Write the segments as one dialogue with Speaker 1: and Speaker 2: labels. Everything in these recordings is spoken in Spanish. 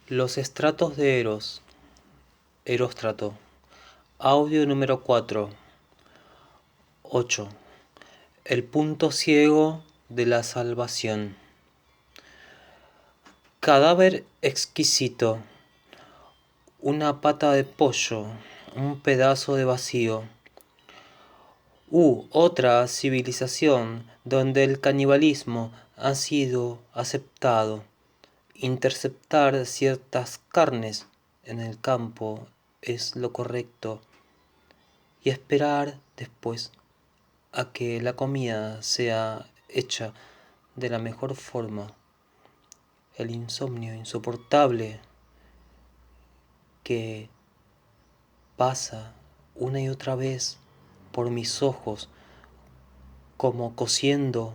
Speaker 1: Los estratos de Eros. Eróstrato. Audio número 4. 8. El punto ciego de la salvación. Cadáver exquisito. Una pata de pollo. Un pedazo de vacío. Otra civilización donde el canibalismo ha sido aceptado. Interceptar ciertas carnes en el campo es lo correcto y esperar después a que la comida sea hecha de la mejor forma. El insomnio insoportable que pasa una y otra vez por mis ojos como cosiendo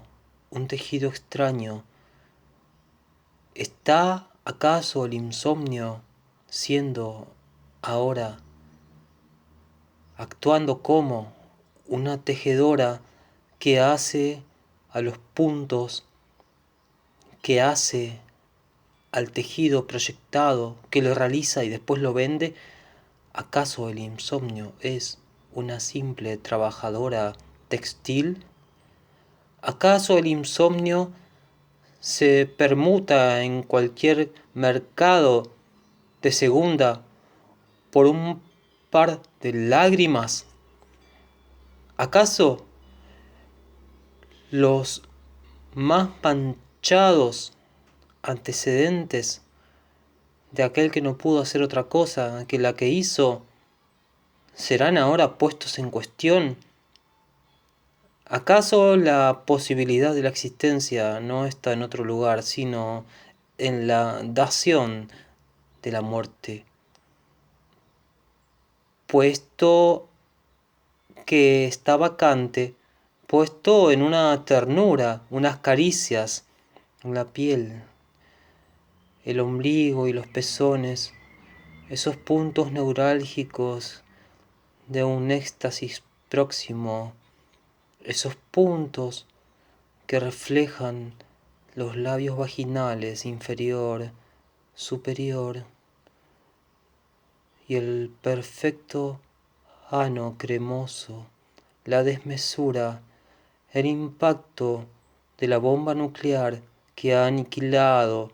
Speaker 1: un tejido extraño. ¿Está acaso el insomnio siendo ahora actuando como una tejedora que hace a los puntos, que hace al tejido proyectado, que lo realiza y después lo vende? ¿Acaso el insomnio es una simple trabajadora textil? ¿Acaso el insomnio se permuta en cualquier mercado de segunda por un par de lágrimas? ¿Acaso los más manchados antecedentes de aquel que no pudo hacer otra cosa que la que hizo serán ahora puestos en cuestión? ¿Acaso la posibilidad de la existencia no está en otro lugar, sino en la dación de la muerte? Puesto que está vacante, puesto en una ternura, unas caricias en la piel, el ombligo y los pezones, esos puntos neurálgicos de un éxtasis próximo, esos puntos que reflejan los labios vaginales inferior, superior y el perfecto ano cremoso, la desmesura, el impacto de la bomba nuclear que ha aniquilado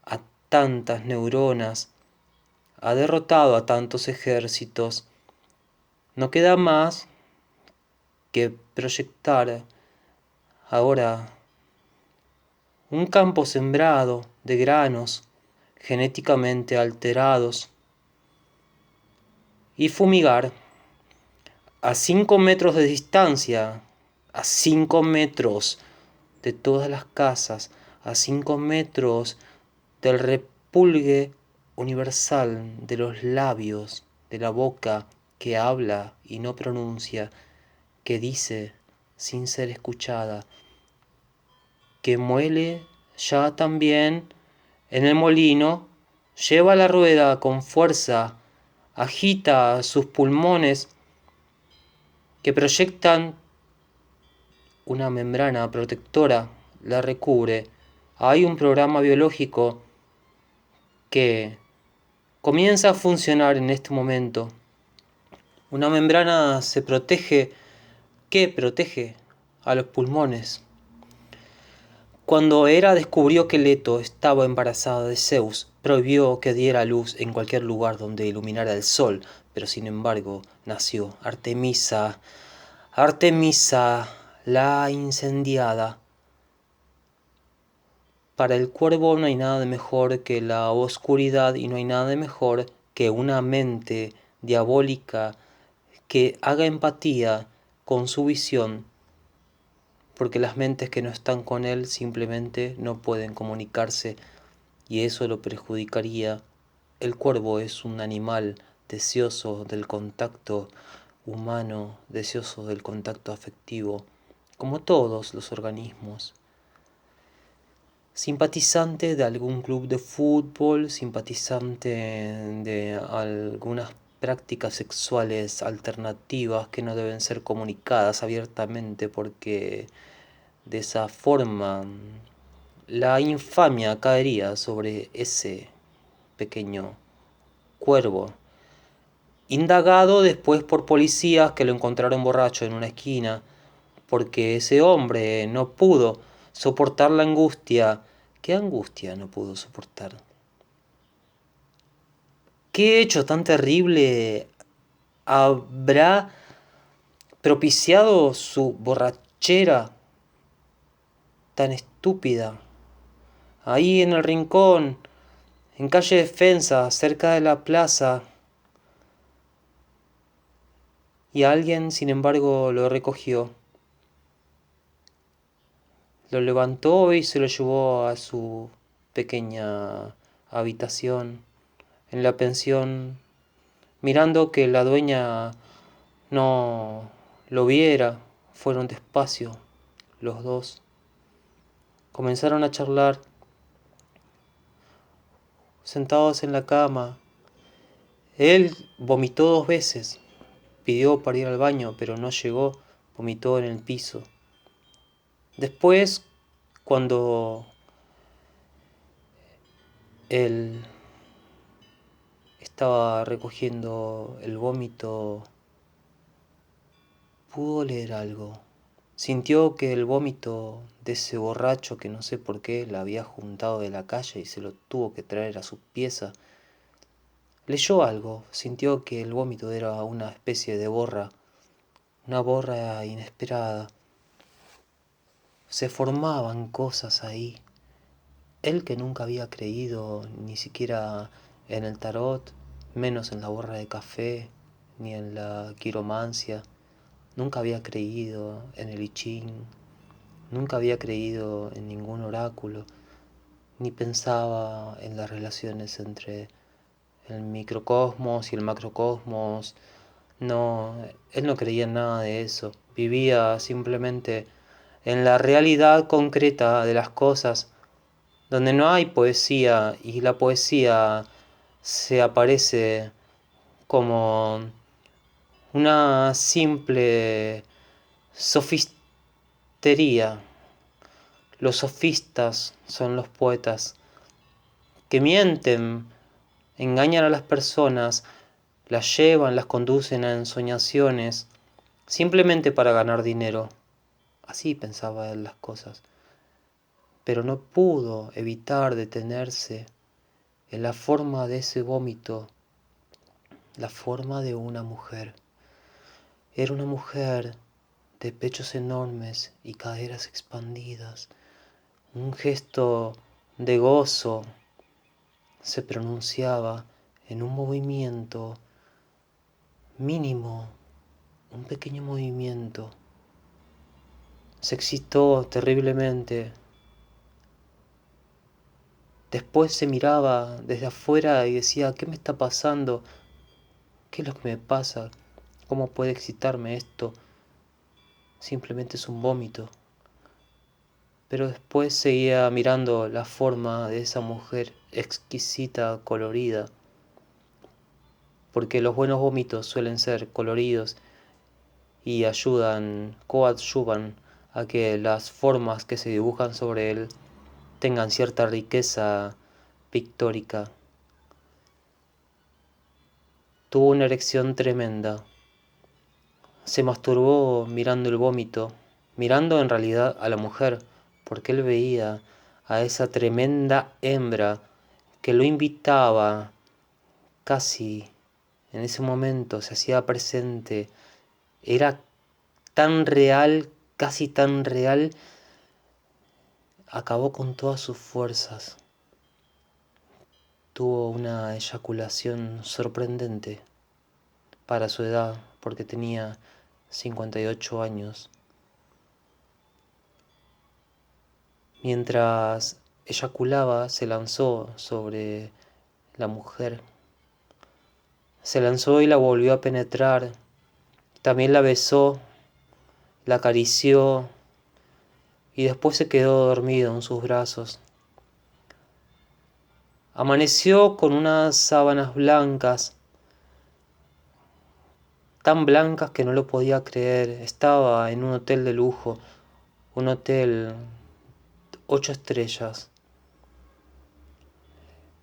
Speaker 1: a tantas neuronas, ha derrotado a tantos ejércitos. No queda más que proyectar ahora un campo sembrado de granos genéticamente alterados y fumigar a 5 metros de distancia, a 5 metros de todas las casas, a 5 metros del repulgue universal de los labios, de la boca que habla y no pronuncia, que dice sin ser escuchada, que muele ya también en el molino, lleva la rueda con fuerza, agita sus pulmones que proyectan una membrana protectora, la recubre. Hay un programa biológico que comienza a funcionar en este momento. Una membrana se protege, que protege a los pulmones. Cuando Hera descubrió que Leto estaba embarazada de Zeus, prohibió que diera luz en cualquier lugar donde iluminara el sol, pero sin embargo nació Artemisa, la incendiada. Para el cuervo no hay nada de mejor que la oscuridad y no hay nada de mejor que una mente diabólica que haga empatía con su visión, porque las mentes que no están con él simplemente no pueden comunicarse y eso lo perjudicaría. El cuervo es un animal deseoso del contacto humano, deseoso del contacto afectivo, como todos los organismos. Simpatizante de algún club de fútbol, simpatizante de algunas prácticas sexuales alternativas que no deben ser comunicadas abiertamente porque de esa forma la infamia caería sobre ese pequeño cuervo, indagado después por policías que lo encontraron borracho en una esquina, porque ese hombre no pudo soportar la angustia. ¿Qué angustia no pudo soportar? ¿Qué hecho tan terrible habrá propiciado su borrachera tan estúpida? Ahí en el rincón, en calle Defensa, cerca de la plaza, y alguien, sin embargo, lo recogió. Lo levantó y se lo llevó a su pequeña habitación en la pensión, mirando que la dueña no lo viera. Fueron despacio los dos. Comenzaron a charlar, sentados en la cama. Él vomitó 2 veces. Pidió para ir al baño, pero no llegó. Vomitó en el piso. Después, cuando él estaba recogiendo el vómito, pudo leer algo. Sintió que el vómito de ese borracho, que no sé por qué la había juntado de la calle y se lo tuvo que traer a su pieza, leyó algo. Sintió que el vómito era una especie de borra, una borra inesperada. Se formaban cosas ahí. Él, que nunca había creído ni siquiera en el tarot, menos en la borra de café, ni en la quiromancia, nunca había creído en el I Ching, nunca había creído en ningún oráculo, ni pensaba en las relaciones entre el microcosmos y el macrocosmos. No, él no creía en nada de eso. Vivía simplemente en la realidad concreta de las cosas, donde no hay poesía, y la poesía se aparece como una simple sofistería. Los sofistas son los poetas que mienten, engañan a las personas, las llevan, las conducen a ensoñaciones, simplemente para ganar dinero. Así pensaba él las cosas, pero no pudo evitar detenerse en la forma de ese vómito, la forma de una mujer. Era una mujer de pechos enormes y caderas expandidas, un gesto de gozo se pronunciaba en un movimiento mínimo, un pequeño movimiento. Se excitó terriblemente. Después se miraba desde afuera y decía: ¿qué me está pasando? ¿Qué es lo que me pasa? ¿Cómo puede excitarme esto? Simplemente es un vómito. Pero después seguía mirando la forma de esa mujer exquisita, colorida, porque los buenos vómitos suelen ser coloridos y coadyuvan a que las formas que se dibujan sobre él tengan cierta riqueza pictórica. Tuvo una erección tremenda. Se masturbó mirando el vómito, mirando en realidad a la mujer, porque él veía a esa tremenda hembra que lo invitaba. Casi en ese momento se hacía presente. Era tan real, casi tan real. Acabó con todas sus fuerzas. Tuvo una eyaculación sorprendente para su edad, porque tenía 58 años. Mientras eyaculaba, se lanzó sobre la mujer. Se lanzó y la volvió a penetrar. También la besó, la acarició y después se quedó dormido en sus brazos. Amaneció con unas sábanas blancas, tan blancas que no lo podía creer. Estaba en un hotel de lujo, un hotel 8 estrellas.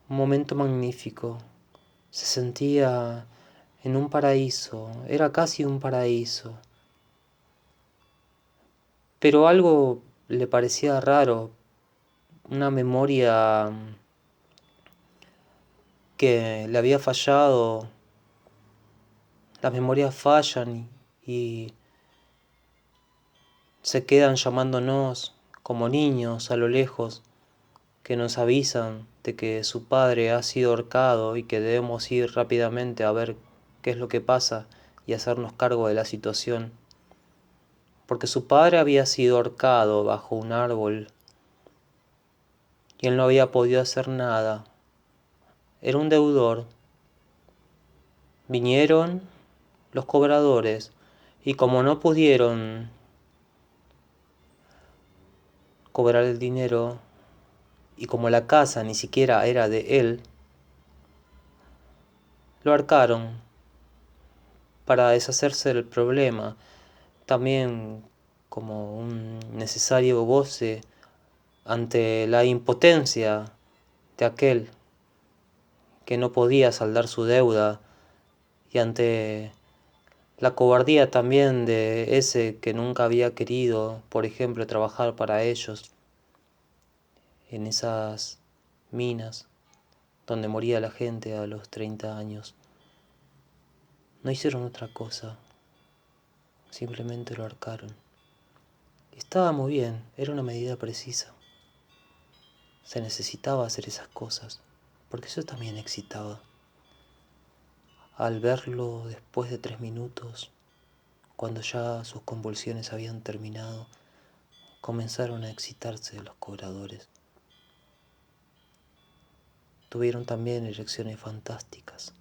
Speaker 1: un momento magnífico. Se sentía en un paraíso, era casi un paraíso. Pero algo le parecía raro, una memoria que le había fallado. Las memorias fallan y se quedan llamándonos como niños a lo lejos, que nos avisan de que su padre ha sido ahorcado y que debemos ir rápidamente a ver qué es lo que pasa y hacernos cargo de la situación. Porque su padre había sido ahorcado bajo un árbol y él no había podido hacer nada. Era un deudor. Vinieron los cobradores y como no pudieron cobrar el dinero y como la casa ni siquiera era de él, lo ahorcaron para deshacerse del problema, también como un necesario goce ante la impotencia de aquel que no podía saldar su deuda y ante la cobardía también de ese que nunca había querido, por ejemplo, trabajar para ellos en esas minas donde moría la gente a los 30 años. No hicieron otra cosa, simplemente lo ahorcaron. Estaba muy bien, era una medida precisa. Se necesitaba hacer esas cosas, porque eso también excitaba. Al verlo después de 3 minutos, cuando ya sus convulsiones habían terminado, comenzaron a excitarse los cobradores. Tuvieron también erecciones fantásticas,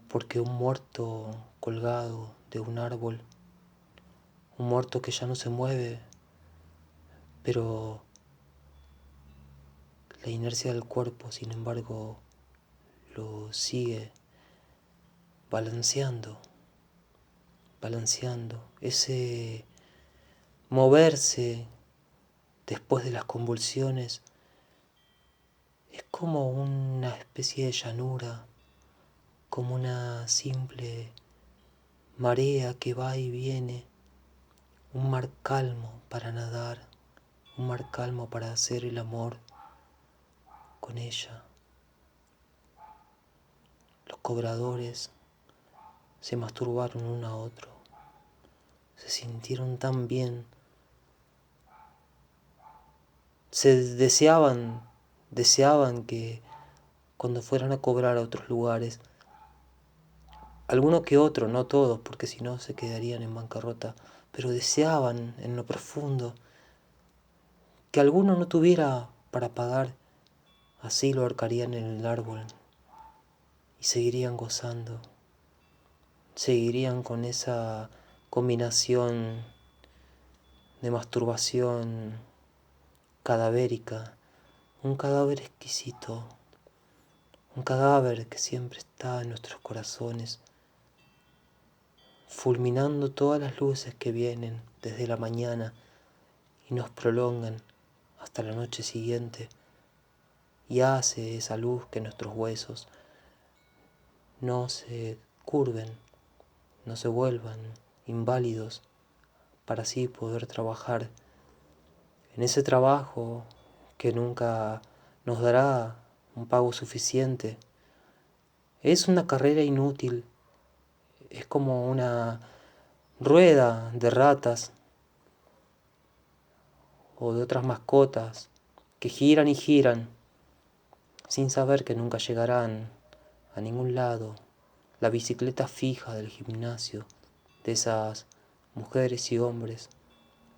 Speaker 1: porque un muerto colgado de un árbol, un muerto que ya no se mueve, pero la inercia del cuerpo, sin embargo, lo sigue balanceando, ese moverse después de las convulsiones es como una especie de llanura, como una simple marea que va y viene, un mar calmo para nadar, un mar calmo para hacer el amor con ella. Los cobradores se masturbaron uno a otro, se sintieron tan bien, se deseaban que cuando fueran a cobrar a otros lugares, alguno que otro, no todos, porque si no se quedarían en bancarrota, pero deseaban en lo profundo que alguno no tuviera para pagar, así lo ahorcarían en el árbol y seguirían gozando, seguirían con esa combinación de masturbación cadavérica, un cadáver exquisito, un cadáver que siempre está en nuestros corazones, fulminando todas las luces que vienen desde la mañana y nos prolongan hasta la noche siguiente, y hace esa luz que nuestros huesos no se curven, no se vuelvan inválidos, para así poder trabajar en ese trabajo que nunca nos dará un pago suficiente. Es una carrera inútil, es como una rueda de ratas o de otras mascotas que giran y giran sin saber que nunca llegarán a ningún lado. La bicicleta fija del gimnasio, de esas mujeres y hombres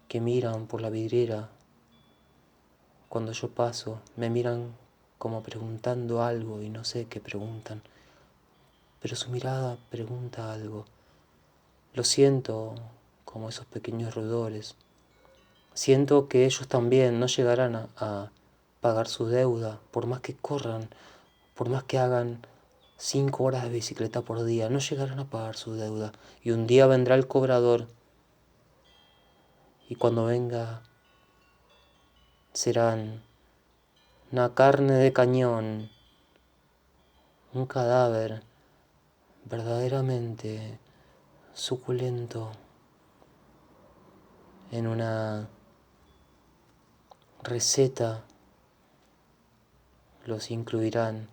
Speaker 1: que miran por la vidriera cuando yo paso, me miran como preguntando algo y no sé qué preguntan, pero su mirada pregunta algo. Lo siento como esos pequeños roedores. Siento que ellos también no llegarán a pagar su deuda, por más que corran, por más que hagan 5 horas de bicicleta por día, no llegarán a pagar su deuda. Y un día vendrá el cobrador y cuando venga serán una carne de cañón, un cadáver verdaderamente suculento en una receta. Los incluirán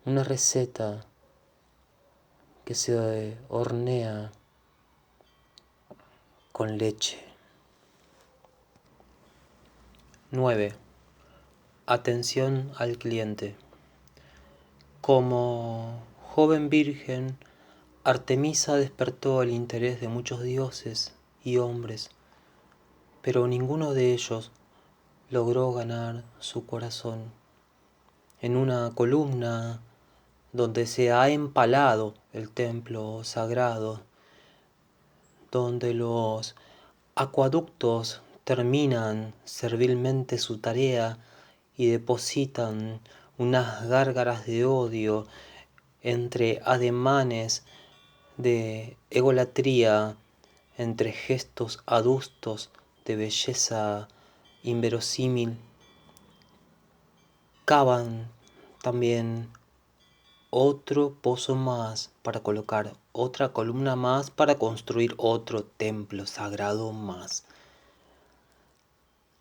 Speaker 1: una receta que se hornea con leche. 9. Atención al cliente. Como joven virgen, Artemisa despertó el interés de muchos dioses y hombres, pero ninguno de ellos logró ganar su corazón. En una columna donde se ha empalado el templo sagrado, donde los acueductos terminan servilmente su tarea y depositan unas gárgaras de odio entre ademanes de egolatría, entre gestos adustos de belleza inverosímil, cavan también otro pozo más para colocar otra columna más para construir otro templo sagrado más.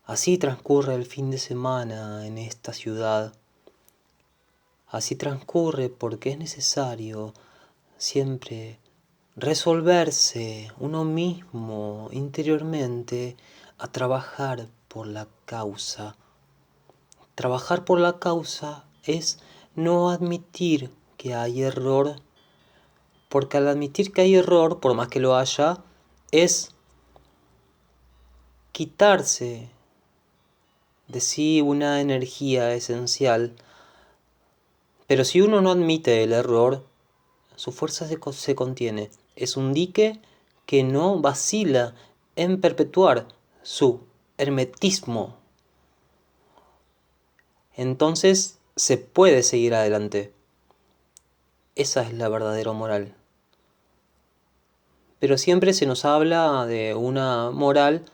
Speaker 1: Así transcurre el fin de semana en esta ciudad. Así transcurre porque es necesario siempre resolverse uno mismo interiormente a trabajar por la causa. Trabajar por la causa es no admitir que hay error, porque al admitir que hay error, por más que lo haya, es quitarse de sí una energía esencial. Pero si uno no admite el error, su fuerza se contiene. Es un dique que no vacila en perpetuar su hermetismo. Entonces se puede seguir adelante. Esa es la verdadera moral. Pero siempre se nos habla de una moral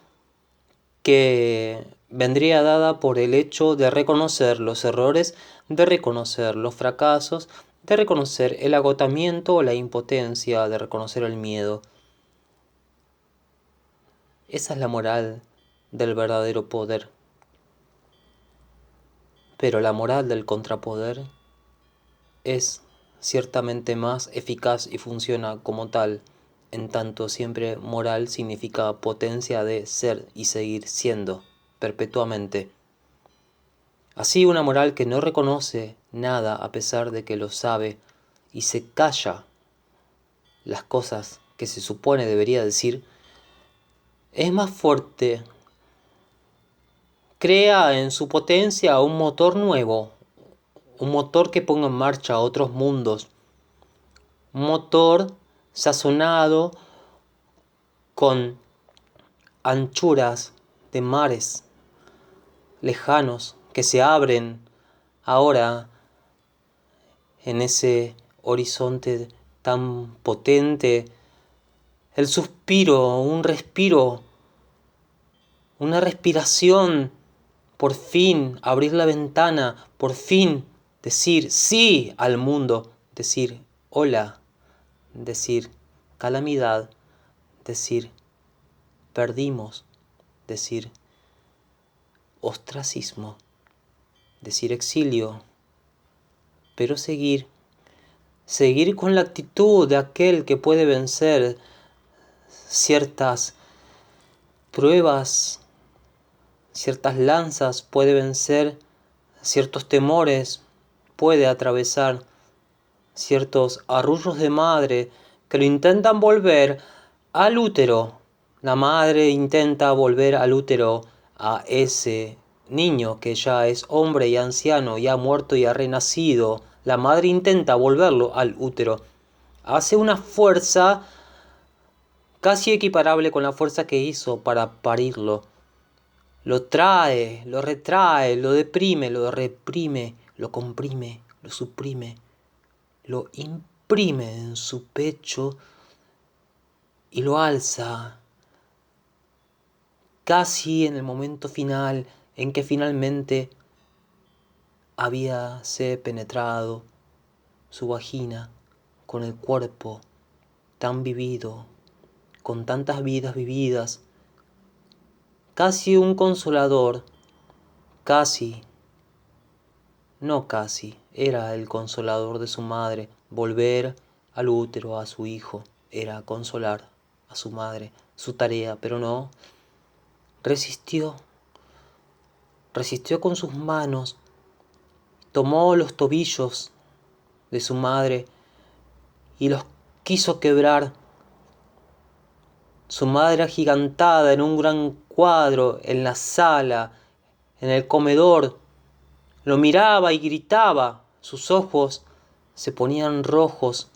Speaker 1: que vendría dada por el hecho de reconocer los errores, de reconocer los fracasos, de reconocer el agotamiento o la impotencia, de reconocer el miedo. Esa es la moral del verdadero poder. Pero la moral del contrapoder es ciertamente más eficaz y funciona como tal, en tanto siempre moral significa potencia de ser y seguir siendo perpetuamente. Así una moral que no reconoce nada a pesar de que lo sabe y se calla las cosas que se supone debería decir, es más fuerte, crea en su potencia un motor nuevo, un motor que ponga en marcha otros mundos, un motor sazonado con anchuras de mares lejanos que se abren ahora en ese horizonte tan potente, el suspiro, un respiro, una respiración, por fin abrir la ventana, por fin decir sí al mundo, decir hola, decir calamidad, decir perdimos, decir ostracismo, decir exilio, pero seguir con la actitud de aquel que puede vencer ciertas pruebas, ciertas lanzas, puede vencer ciertos temores, puede atravesar ciertos arrullos de madre que lo intentan volver al útero. La madre intenta volver al útero a ese niño que ya es hombre y anciano y ha muerto y ha renacido. La madre intenta volverlo al útero. Hace una fuerza casi equiparable con la fuerza que hizo para parirlo. Lo trae, lo retrae, lo deprime, lo reprime, lo comprime, lo suprime, lo imprime en su pecho y lo alza casi en el momento final en que finalmente habíase penetrado su vagina con el cuerpo tan vivido, con tantas vidas vividas, casi un consolador, casi, no casi, era el consolador de su madre. Volver al útero a su hijo era consolar a su madre, su tarea, pero no, resistió con sus manos, tomó los tobillos de su madre y los quiso quebrar. Su madre agigantada en un gran cuadro, en la sala, en el comedor, lo miraba y gritaba. Sus ojos se ponían rojos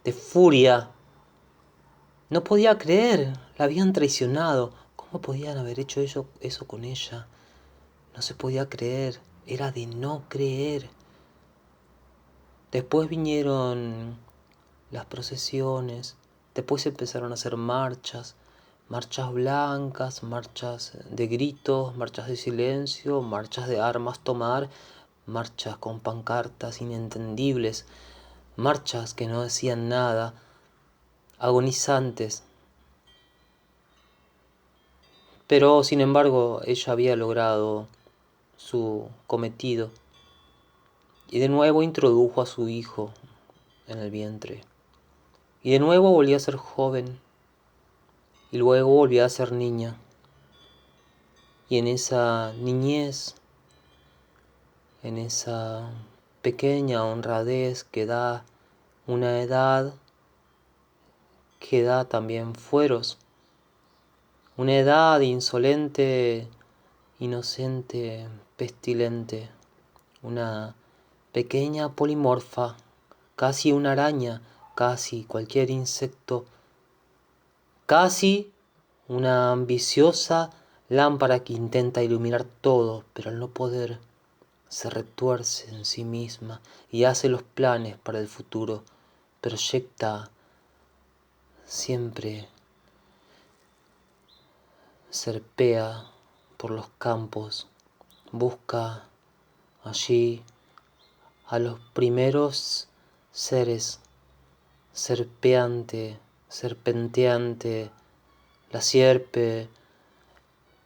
Speaker 1: de furia. No podía creer, la habían traicionado. ¿Cómo podían haber hecho eso con ella? No se podía creer, era de no creer. Después vinieron las procesiones, después empezaron a hacer marchas blancas, marchas de gritos, marchas de silencio, marchas de armas tomar, marchas con pancartas inentendibles, marchas que no decían nada, agonizantes. Pero sin embargo ella había logrado su cometido y de nuevo introdujo a su hijo en el vientre. Y de nuevo volvió a ser joven y luego volvió a ser niña. Y en esa niñez, en esa pequeña honradez que da una edad, que da también fueros, una edad insolente, inocente, pestilente, una pequeña polimorfa, casi una araña, casi cualquier insecto, casi una ambiciosa lámpara que intenta iluminar todo, pero al no poder se retuerce en sí misma y hace los planes para el futuro, proyecta siempre, serpea por los campos, busca allí a los primeros seres, serpenteante, la sierpe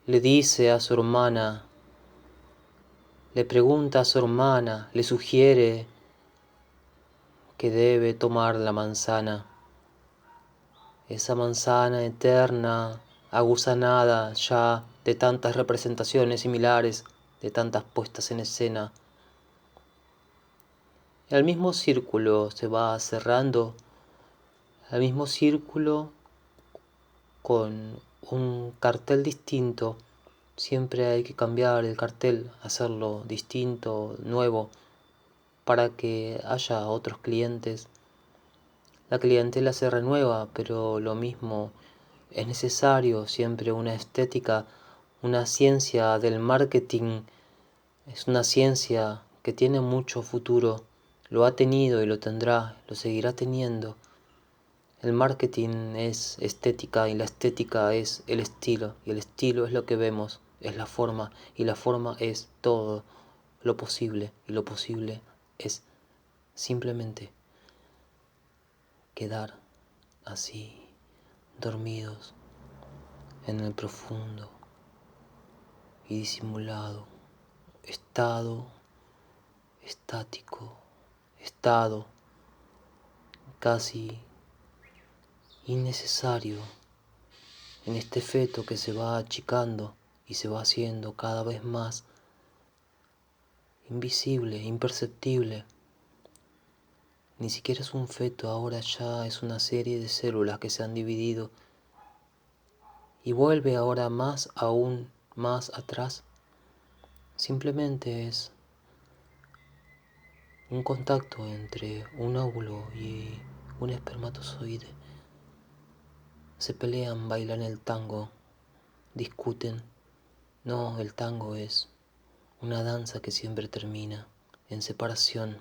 Speaker 1: le dice a su hermana, le pregunta a su hermana, le sugiere que debe tomar la manzana, esa manzana eterna, aguzanada ya de tantas representaciones similares, de tantas puestas en escena. El mismo círculo se va cerrando, el mismo círculo con un cartel distinto. Siempre hay que cambiar el cartel, hacerlo distinto, nuevo, para que haya otros clientes. La clientela se renueva, pero lo mismo es necesario, siempre una estética, una ciencia del marketing. Es una ciencia que tiene mucho futuro, lo ha tenido y lo tendrá, lo seguirá teniendo. El marketing es estética y la estética es el estilo, y el estilo es lo que vemos, es la forma, y la forma es todo lo posible, y lo posible es simplemente quedar así, dormidos en el profundo y disimulado estado estático, estado casi innecesario en este feto que se va achicando y se va haciendo cada vez más invisible, imperceptible. Ni siquiera es un feto, ahora ya es una serie de células que se han dividido y vuelve ahora más aún más atrás. Simplemente es un contacto entre un óvulo y un espermatozoide. Se pelean, bailan el tango, discuten. No, el tango es una danza que siempre termina en separación.